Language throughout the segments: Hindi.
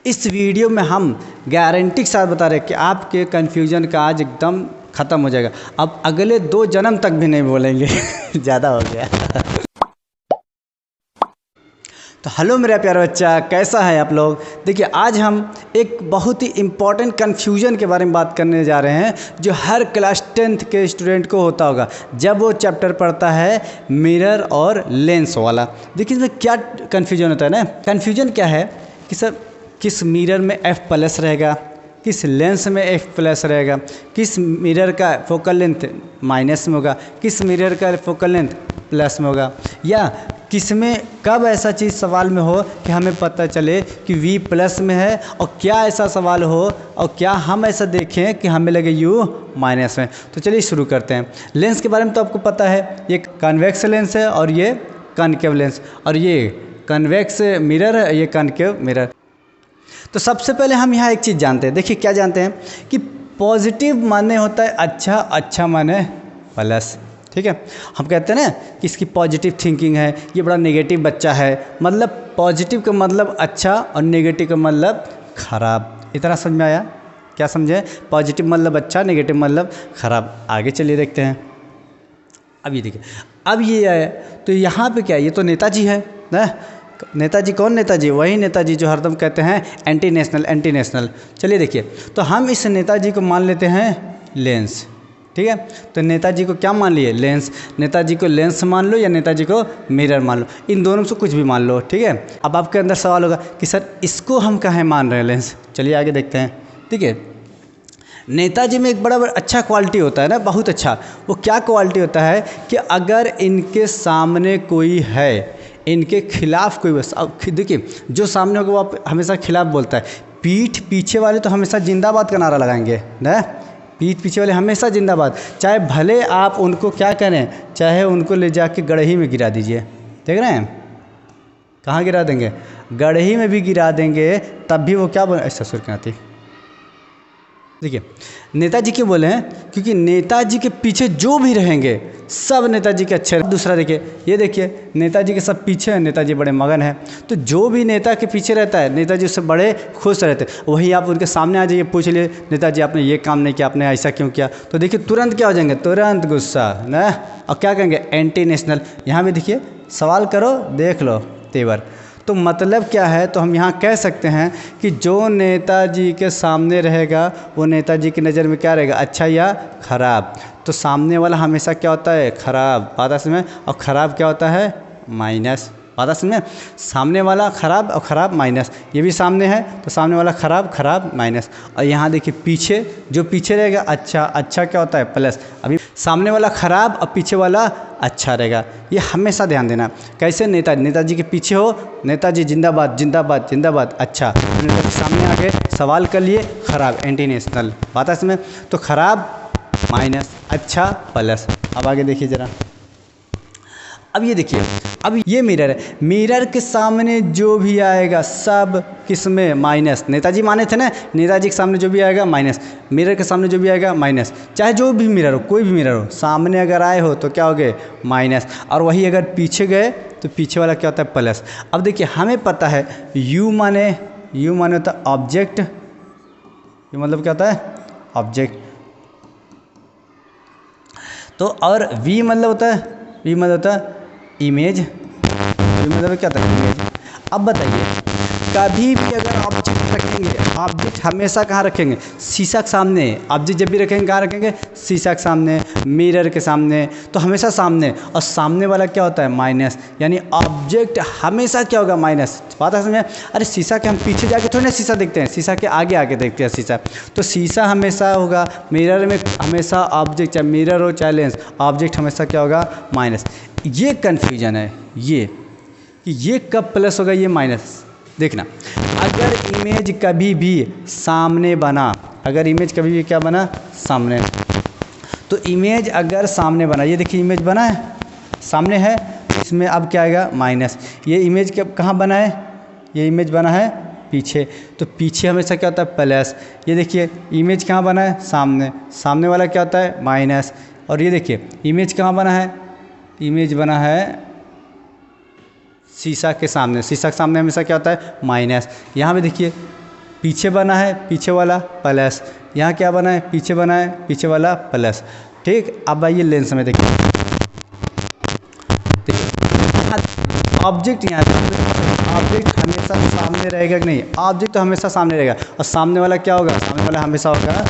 इस वीडियो में हम गारंटी के साथ बता रहे हैं कि आपके कन्फ्यूजन का आज एकदम ख़त्म हो जाएगा। अब अगले 2 जन्म तक भी नहीं बोलेंगे ज़्यादा हो गया। तो हेलो मेरा प्यारा बच्चा, कैसा है आप लोग। देखिए आज हम एक बहुत ही इम्पॉर्टेंट कन्फ्यूजन के बारे में बात करने जा रहे हैं जो हर क्लास 10th के स्टूडेंट को होता होगा जब वो चैप्टर पढ़ता है मिरर और लेंस वाला। देखिए इसमें क्या कन्फ्यूजन होता है ना, कन्फ्यूजन क्या है कि सर किस मिरर में f+ रहेगा, किस लेंस में f+ रहेगा, किस मिरर का फोकल लेंथ माइनस में होगा, किस मिरर का फोकल लेंथ प्लस में होगा, या किस में कब ऐसा चीज़ सवाल में हो कि हमें पता चले कि V+ में है, और क्या ऐसा सवाल हो और क्या हम ऐसा देखें कि हमें लगे U- में। तो चलिए शुरू करते हैं। लेंस के बारे में तो आपको पता है, ये कन्वेक्स लेंस है और ये कॉनकेव लेंस, और ये कन्वेक्स मिरर है, ये कॉनकेव मिरर। तो सबसे पहले हम यहाँ एक चीज़ जानते हैं। देखिए क्या जानते हैं कि पॉजिटिव माने होता है अच्छा, अच्छा माने प्लस, ठीक है। हम कहते हैं ना कि इसकी पॉजिटिव थिंकिंग है, ये बड़ा नेगेटिव बच्चा है, मतलब पॉजिटिव का मतलब अच्छा और नेगेटिव का मतलब खराब। इतना समझ में आया? क्या समझे? पॉजिटिव मतलब अच्छा, नेगेटिव मतलब खराब। आगे चलिए देखते हैं। अब ये देखिए, अब ये है तो यहाँ पे क्या है, ये तो नेताजी है ना। नेताजी कौन? नेताजी वही नेताजी जो हरदम कहते हैं एंटी नेशनल, एंटी नेशनल। चलिए देखिए, तो हम इस नेताजी को मान लेते हैं लेंस, ठीक है। तो नेताजी को क्या मान लिए? लेंस। नेताजी को लेंस मान लो या नेताजी को मिरर मान लो, इन दोनों में से कुछ भी मान लो, ठीक है। अब आपके अंदर सवाल होगा कि सर इसको हम कहाँ मान रहे हैं लेंस। चलिए आगे देखते हैं। ठीक है, नेताजी में एक बड़ा अच्छा क्वालिटी होता है ना, बहुत अच्छा। वो क्या क्वालिटी होता है कि अगर इनके सामने कोई है, इनके खिलाफ कोई बस, अब देखिए जो सामने होगा वो हमेशा खिलाफ बोलता है। पीठ पीछे वाले तो हमेशा जिंदाबाद का नारा लगाएंगे ना, पीठ पीछे वाले हमेशा जिंदाबाद, चाहे भले आप उनको क्या करें, चाहे उनको ले जाके गड़ही में गिरा दीजिए। देख रहे हैं कहाँ गिरा देंगे? गड़ही में भी गिरा देंगे, तब भी वो क्या बोले, ऐसा सुर के आती। देखिए नेताजी क्यों बोले हैं? क्योंकि नेताजी के पीछे जो भी रहेंगे सब नेताजी के अच्छे। दूसरा देखिए, ये देखिए नेताजी के सब पीछे हैं, नेताजी बड़े मगन हैं। तो जो भी नेता के पीछे रहता है नेताजी उससे बड़े खुश रहते हैं। वही आप उनके सामने आ जाइए, पूछ लिए नेताजी आपने ये काम नहीं किया, आपने ऐसा क्यों किया, तो देखिए तुरंत क्या हो जाएंगे, तुरंत गुस्सा ना, और क्या कहेंगे, एंटी नेशनल। यहाँ भी देखिए सवाल करो, देख लो तेवर। तो मतलब क्या है, तो हम यहाँ कह सकते हैं कि जो नेताजी के सामने रहेगा वो नेताजी की नज़र में क्या रहेगा, अच्छा या खराब। तो सामने वाला हमेशा क्या होता है, खराब, बात समझ में। और ख़राब क्या होता है, माइनस, बात समझ में। सामने वाला खराब और ख़राब माइनस, ये भी सामने है तो सामने वाला खराब, खराब माइनस। और यहाँ देखिए पीछे, जो पीछे रहेगा अच्छा, अच्छा क्या होता है प्लस। अभी सामने वाला खराब और पीछे वाला अच्छा रहेगा, ये हमेशा ध्यान देना। कैसे? नेताजी के पीछे हो, नेताजी जिंदाबाद, जिंदाबाद, जिंदाबाद, अच्छा। नेताजी सामने आके सवाल कर लिए, खराब, एंटी नेशनल, बात है इसमें। तो खराब माइनस, अच्छा प्लस। अब आगे देखिए ज़रा। अब ये देखिए, अब ये मिरर है, मिरर के सामने जो भी आएगा सब किसमें, माइनस। नेताजी माने थे ना, नेताजी के सामने जो भी आएगा माइनस, मिरर के सामने जो भी आएगा माइनस। चाहे जो भी मिरर हो, कोई भी मिरर हो, सामने अगर आए हो तो क्या हो गए, माइनस। और वही अगर पीछे गए तो पीछे वाला क्या होता है, प्लस। अब देखिए हमें पता है यू माने होता है ऑब्जेक्ट, ये मतलब क्या होता है, ऑब्जेक्ट। तो और वी मतलब होता है, वी मतलब होता है इमेज, मतलब क्या था, इमेज। अब बताइए, कभी भी अगर ऑब्जेक्ट रखेंगे, ऑब्जेक्ट हमेशा कहाँ रखेंगे, शीशा के सामने। ऑब्जेक्ट जब भी रखेंगे कहाँ रखेंगे, शीशा के सामने, मिरर के सामने, तो हमेशा सामने। और सामने वाला क्या होता है, माइनस, यानी ऑब्जेक्ट हमेशा क्या होगा, माइनस। बात है समझे? अरे शीशा के हम पीछे जाके थोड़ी ना शीशा देखते हैं, शीशा के आगे आके देखते हैं शीशा। तो शीशा हमेशा होगा, मिरर में हमेशा ऑब्जेक्ट, चाहे मिरर हो चाहे लेंस, ऑब्जेक्ट हमेशा क्या होगा, माइनस। ये कन्फ्यूजन है ये, कि ये कब प्लस होगा, ये माइनस। देखना, अगर इमेज कभी भी सामने बना, अगर इमेज कभी भी क्या बना, सामने, तो इमेज अगर सामने बना, ये देखिए इमेज बना है, सामने है, इसमें अब क्या आएगा, माइनस। ये इमेज कहाँ बना है, ये इमेज बना है पीछे, तो पीछे हमेशा क्या होता है, प्लस। ये देखिए इमेज कहाँ बना है, सामने, सामने वाला क्या होता है, माइनस। और ये देखिए इमेज कहाँ बना है, इमेज बना है शीशा के सामने, शीशा के सामने हमेशा क्या होता है, माइनस। यहाँ पे देखिए पीछे बना है पीछे वाला प्लस, यहाँ क्या बना है पीछे बना है पीछे वाला प्लस। ठीक, अब आइए लेंस में देखिए, ऑब्जेक्ट यहाँ ऑब्जेक्ट हमेशा सामने रहेगा कि नहीं, ऑब्जेक्ट तो हमेशा सामने रहेगा, और सामने वाला क्या होगा, सामने वाला हमेशा होगा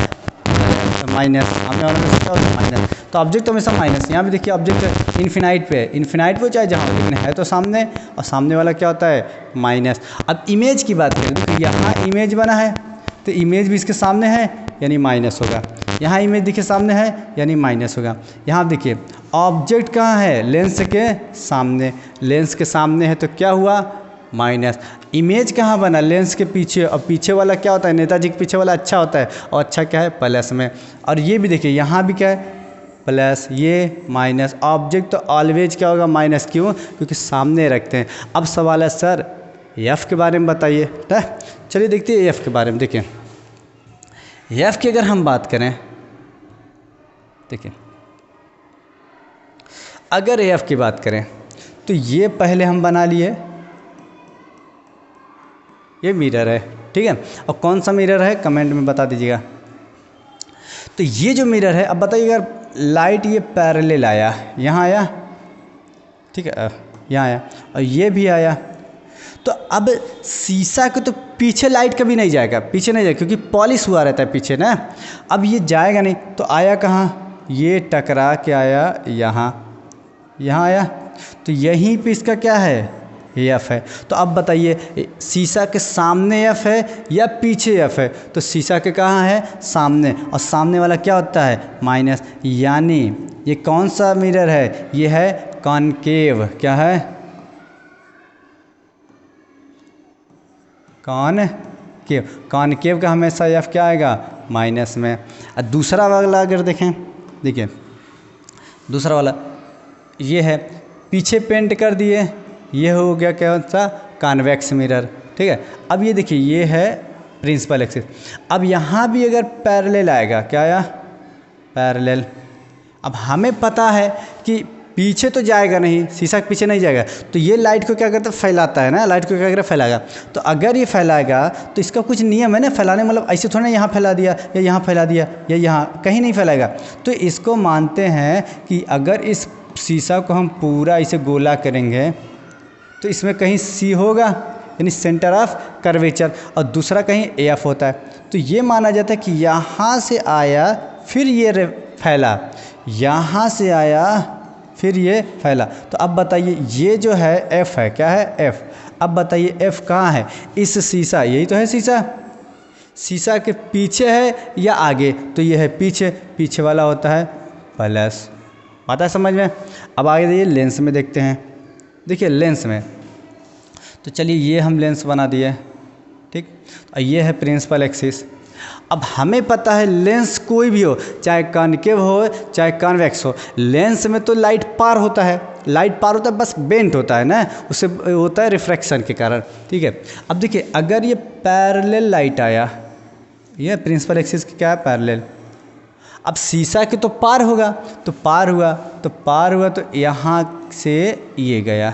माइनस, सामने वाला हमेशा क्या होगा माइनस, तो ऑब्जेक्ट तो हमेशा माइनस। यहाँ भी देखिए ऑब्जेक्ट इन्फिनाइट पे है, इन्फिनाइट पे चाहे जहाँ, लेकिन है तो सामने, और सामने वाला क्या होता है माइनस। अब इमेज की बात करें तो यहाँ इमेज बना है तो इमेज भी इसके सामने है यानी माइनस होगा, यहाँ इमेज देखिए सामने है यानी माइनस होगा। यहाँ देखिए ऑब्जेक्ट कहाँ है, लेंस के सामने, लेंस के सामने है तो क्या हुआ माइनस। इमेज कहाँ बना, लेंस के पीछे, और पीछे वाला क्या होता है, नेताजी के पीछे वाला अच्छा होता है, और अच्छा क्या है प्लस में। और ये भी देखिए यहाँ भी क्या है प्लस, ये माइनस। ऑब्जेक्ट तो ऑलवेज क्या होगा माइनस, क्यों, क्योंकि सामने रखते हैं। अब सवाल है सर एफ़ के बारे में बताइए, ठीक, चलिए देखते हैं एफ़ के बारे में। देखिए एफ़ की अगर हम बात करें, देखिए अगर एफ़ की बात करें तो ये पहले हम बना लिए, ये मिरर है, ठीक है, और कौन सा मिरर है कमेंट में बता दीजिएगा। तो ये जो मिरर है, अब बताइए अगर लाइट ये पैरेलल आया, यहाँ आया, ठीक है, यहाँ आया, और ये भी आया, तो अब शीशा के तो पीछे लाइट कभी नहीं जाएगा, पीछे नहीं जाएगा क्योंकि पॉलिश हुआ रहता है पीछे ना। अब ये जाएगा नहीं तो आया कहाँ, ये टकरा के आया यहाँ, यहाँ आया, तो यहीं पे इसका क्या है एफ है। तो अब बताइए शीशा के सामने एफ है या पीछे एफ है, तो शीशा के कहाँ है सामने, और सामने वाला क्या होता है माइनस, यानी ये कौन सा मिरर है, ये है कॉनकेव, क्या है कॉनकेव, कॉनकेव का हमेशा एफ क्या आएगा माइनस में। और दूसरा वाला अगर देखें, देखिए दूसरा वाला ये है पीछे पेंट कर दिए, ये हो गया क्या सा कॉन्वेक्स मिरर, ठीक है। अब ये देखिए ये है प्रिंसिपल एक्सिस। अब यहाँ भी अगर पैरेलल आएगा, क्या आया पैरेलल। अब हमें पता है कि पीछे तो जाएगा नहीं, शीशा के पीछे नहीं जाएगा, तो ये लाइट को क्या करता है फैलाता है ना, लाइट को क्या करता है फैलाएगा। तो अगर ये फैलाएगा तो इसका कुछ नियम है ना फैलाने, मतलब ऐसे थोड़ा ना यहाँ फैला दिया या यहाँ फैला दिया या यहाँ, कहीं नहीं फैलाएगा। तो इसको मानते हैं कि अगर इस शीशा को हम पूरा इसे गोला करेंगे तो इसमें कहीं सी होगा यानी सेंटर ऑफ कर्वेचर, और दूसरा कहीं एफ होता है। तो ये माना जाता है कि यहाँ से आया फिर ये फैला, यहाँ से आया फिर ये फैला। तो अब बताइए ये जो है एफ है, क्या है एफ। अब बताइए एफ कहाँ है, इस शीशा, यही तो है शीशा, शीशा के पीछे है या आगे, तो ये है पीछे, पीछे वाला होता है प्लस। आता है समझ में। अब आगे देखिए लेंस में देखते हैं। देखिए लेंस में तो चलिए ये हम लेंस बना दिए, ठीक, और ये है प्रिंसिपल एक्सिस। अब हमें पता है लेंस कोई भी हो, चाहे कॉनकेव हो चाहे कॉन्वेक्स हो, लेंस में तो लाइट पार होता है, लाइट पार होता है, बस बेंट होता है ना, उससे होता है रिफ्रैक्शन के कारण, ठीक है। अब देखिए अगर ये पैरेलल लाइट आया, ये प्रिंसिपल एक्सिस की क्या है पैरेलल, अब शीशा के तो पार होगा, तो पार हुआ तो पार हुआ, तो यहाँ से ये गया,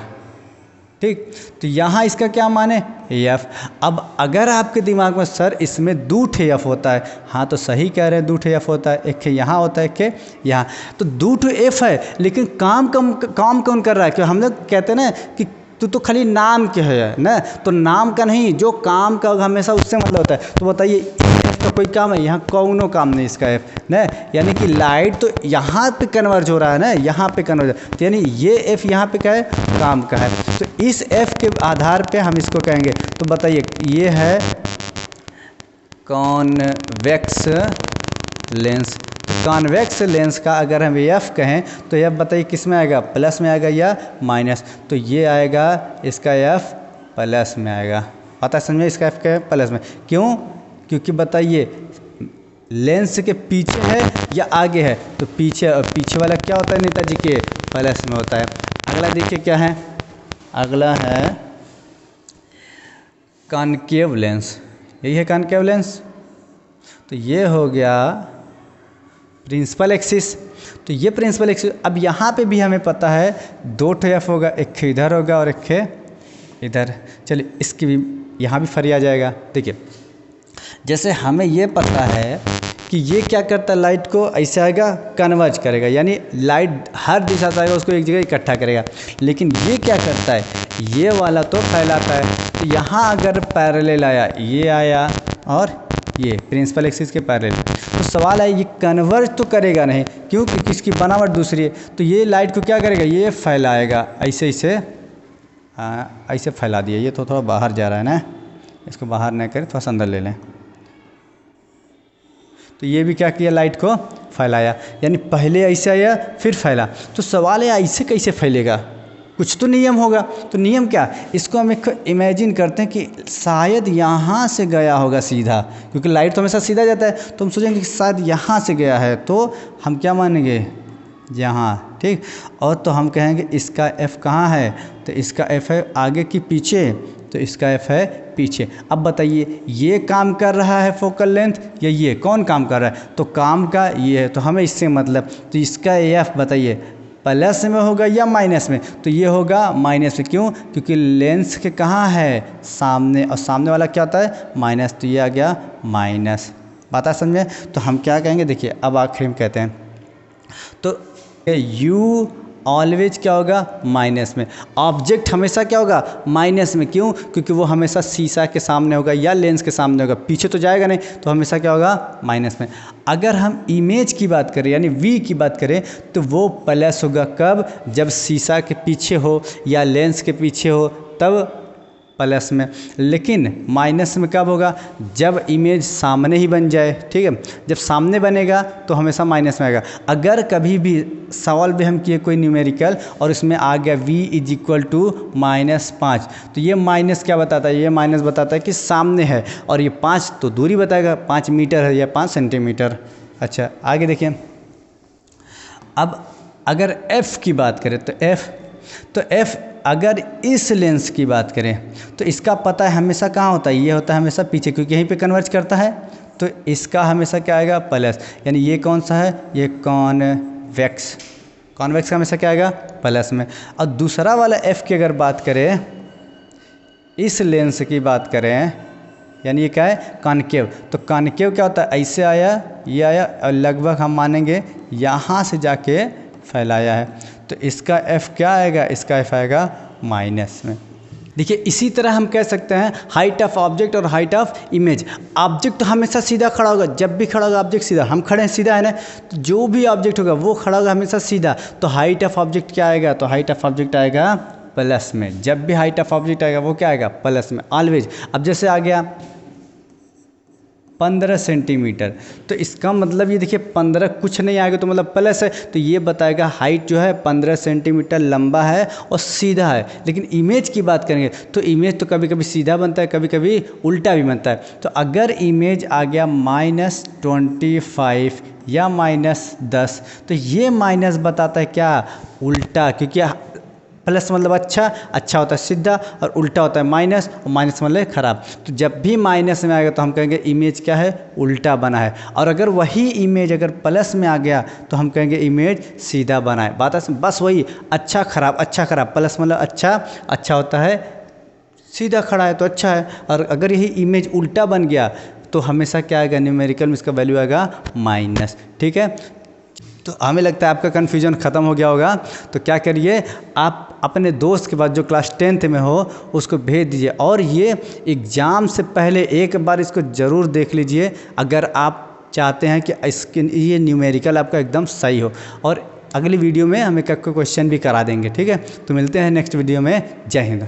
ठीक, तो यहाँ इसका क्या माने एफ। अब अगर आपके दिमाग में सर इसमें दो ठे एफ होता है, हाँ तो सही कह रहे हैं, दो ठे एफ होता है, एक यहाँ होता है एक यहाँ, तो दो ठे एफ है, लेकिन काम कौन कर रहा है, क्यों हम लोग कहते हैं ना कि तू तो खाली नाम के है ना, तो नाम का नहीं, जो काम का हमेशा उससे मतलब होता है। तो बताइए एफ का कोई काम है, यहाँ कौनो काम नहीं इसका एफ ना, यानी कि लाइट तो यहाँ पे कन्वर्ज हो रहा है ना, यहाँ पे कन्वर्ज, तो यानी ये एफ यहाँ पे क्या है काम का है। तो इस एफ के आधार पे हम इसको कहेंगे। तो बताइए ये है कॉन्वेक्स लेंस। कॉन्वेक्स लेंस का अगर हम एफ कहें तो एफ बताइए किस में आएगा, प्लस में आएगा या माइनस, तो ये आएगा इसका एफ प्लस में आएगा। पता है समझे, इसका एफ क्या है प्लस में, क्यों, क्योंकि बताइए लेंस के पीछे है या आगे है, तो पीछे, और पीछे वाला क्या होता है नेताजी के प्लस में होता है। अगला देखिए क्या है, अगला है कॉनकेव लेंस, यही है कॉनकेव लेंस। तो ये हो गया प्रिंसिपल एक्सिस। तो ये प्रिंसिपल एक्सिस, अब यहाँ पे भी हमें पता है दो ठे एफ होगा, एक इधर होगा और एक इधर। चलिए इसकी भी यहाँ भी फरी आ जाएगा। देखिए जैसे हमें ये पता है कि ये क्या करता है, लाइट को ऐसे आएगा कन्वर्ज करेगा, यानी लाइट हर दिशा से आएगा उसको एक जगह इकट्ठा करेगा। लेकिन ये क्या करता है, ये वाला तो फैलाता है। तो यहाँ अगर पैरेलल आया, ये आया और ये प्रिंसिपल एक्सिस के पैरेलल, तो सवाल है ये कन्वर्ज तो करेगा नहीं, क्यों? क्योंकि इसकी बनावट दूसरी है। तो ये लाइट को क्या करेगा, ये फैलाएगा ऐसे ऐसे, ऐसे फैला दिया। ये तो थोड़ा बाहर जा रहा है ना, इसको बाहर नहीं करें, थोड़ा सा अंदर ले लें। तो ये भी क्या किया, लाइट को फैलाया, यानी पहले ऐसे आया फिर फैला। तो सवाल है ऐसे कैसे फैलेगा, कुछ तो नियम होगा। तो नियम क्या, इसको हम एक इमेजिन करते हैं कि शायद यहाँ से गया होगा सीधा, क्योंकि लाइट तो हमेशा सीधा जाता है। तो हम सोचेंगे कि शायद यहाँ से गया है, तो हम क्या मानेंगे, यहाँ, ठीक। और तो हम कहेंगे इसका एफ कहाँ है, तो इसका एफ है आगे कि पीछे, तो इसका एफ है पीछे। अब बताइए ये काम कर रहा है फोकल लेंथ या ये, कौन काम कर रहा है, तो काम का ये है, तो हमें इससे मतलब, तो इसका एफ बताइए प्लस में होगा या माइनस में, तो ये होगा माइनस में। क्यों? क्योंकि लेंस के कहाँ है, सामने, और सामने वाला क्या होता है, माइनस, तो ये आ गया माइनस। बात आ समझे? तो हम क्या कहेंगे, देखिए अब आखिर में कहते हैं, तो यू ऑलवेज क्या होगा, माइनस में। ऑब्जेक्ट हमेशा क्या होगा, माइनस में। क्यों? क्योंकि वो हमेशा शीशा के सामने होगा या लेंस के सामने होगा, पीछे तो जाएगा नहीं, तो हमेशा क्या होगा, माइनस में। अगर हम इमेज की बात करें यानी वी की बात करें, तो वो प्लस होगा। कब? जब शीशा के पीछे हो या लेंस के पीछे हो, तब प्लस में। लेकिन माइनस में कब होगा, जब इमेज सामने ही बन जाए, ठीक है। जब सामने बनेगा तो हमेशा माइनस में आएगा। अगर कभी भी सवाल भी हम किए कोई न्यूमेरिकल और इसमें आ गया v इज इक्वल टू -5, तो ये माइनस क्या बताता है, ये माइनस बताता है कि सामने है, और ये 5 तो दूरी बताएगा, 5 मीटर है या 5 सेंटीमीटर। अच्छा आगे देखिए, अब अगर f की बात करें तो f अगर इस लेंस की बात करें तो इसका पता है हमेशा कहाँ होता है, ये होता है हमेशा पीछे, क्योंकि यहीं पे कन्वर्ज करता है। तो इसका हमेशा क्या आएगा, प्लस, यानी ये कौन सा है, ये कॉन्वेक्स का हमेशा क्या आएगा, प्लस में। और दूसरा वाला f की अगर बात करें, इस लेंस की बात करें, यानी ये क्या है, कॉनकेव। तो कॉनकेव क्या होता है, ऐसे आया, ये आया, और लगभग हम मानेंगे यहाँ से जाके फैलाया है, तो इसका f क्या आएगा, इसका f आएगा माइनस में। देखिए इसी तरह हम कह सकते हैं हाइट ऑफ ऑब्जेक्ट और हाइट ऑफ इमेज। ऑब्जेक्ट तो हमेशा सीधा खड़ा होगा, जब भी खड़ा होगा ऑब्जेक्ट सीधा, हम खड़े हैं सीधा है ना, तो जो भी ऑब्जेक्ट होगा वो खड़ा होगा हमेशा सीधा। तो हाइट ऑफ ऑब्जेक्ट क्या आएगा, तो हाइट ऑफ ऑब्जेक्ट आएगा प्लस में। जब भी हाइट ऑफ ऑब्जेक्ट आएगा वो क्या आएगा, प्लस में, ऑलवेज। अब जैसे आ गया 15 सेंटीमीटर, तो इसका मतलब ये देखिए 15 कुछ नहीं आएगा तो मतलब प्लस है, तो ये बताएगा हाइट जो है 15 सेंटीमीटर लंबा है और सीधा है। लेकिन इमेज की बात करेंगे तो इमेज तो कभी कभी सीधा बनता है, कभी कभी उल्टा भी बनता है। तो अगर इमेज आ गया -25 या -10, तो ये माइनस बताता है क्या, उल्टा, क्योंकि प्लस मतलब अच्छा होता है सीधा, और उल्टा होता है माइनस, और माइनस मतलब खराब। तो जब भी माइनस में आएगा तो हम कहेंगे इमेज क्या है, उल्टा बना है। और अगर वही इमेज अगर प्लस में आ गया तो हम कहेंगे इमेज सीधा बना है। बात है, बस वही अच्छा खराब, प्लस मतलब अच्छा होता है, सीधा खड़ा है तो अच्छा है। और अगर यही इमेज उल्टा बन गया तो हमेशा क्या आएगा, न्यूमेरिकल में इसका वैल्यू आएगा माइनस, ठीक है। तो हमें लगता है आपका कन्फ्यूजन ख़त्म हो गया होगा। तो क्या करिए, आप अपने दोस्त के पास जो क्लास 10th में हो उसको भेज दीजिए, और ये एग्ज़ाम से पहले एक बार इसको ज़रूर देख लीजिए, अगर आप चाहते हैं कि इसके ये न्यूमेरिकल आपका एकदम सही हो। और अगली वीडियो में हम एक क्वेश्चन भी करा देंगे, ठीक है। तो मिलते हैं नेक्स्ट वीडियो में। जय हिंद।